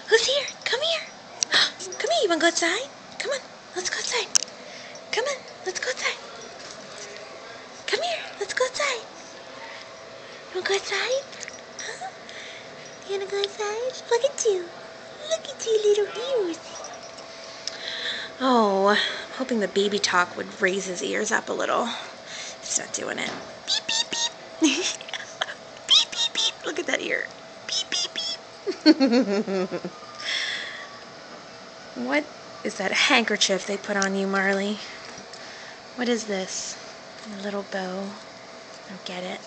Who's here? Come here. Come here. You want to go outside? Come on. Let's go outside. Come on. Let's go outside. Come here. Let's go outside. You want to go outside? Huh? You want to go outside? Look at you. Look at you, little ears. Oh, I'm hoping the baby talk would raise his ears up a little. He's not doing it. Beep, beep, beep. Beep, beep, beep. Look at that ear. Beep, beep, beep. What is that handkerchief they put on you, Marley? What is this? A little bow. I don't get it.